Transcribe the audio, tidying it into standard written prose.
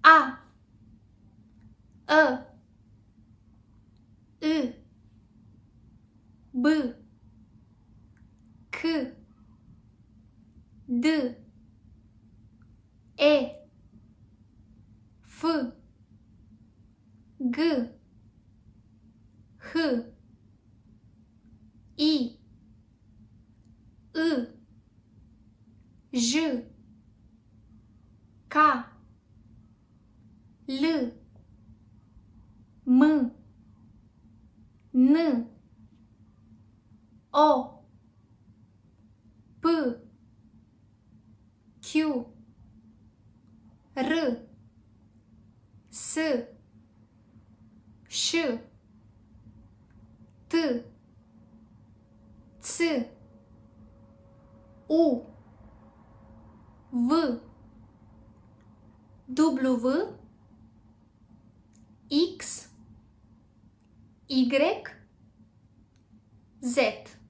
A, Ă, I, B, C, D, E, F, G, H, I, I, J, K, L, M, N, O, P, Q, R, S, Ș, T, Ț, U, V, W, X, Y, Z.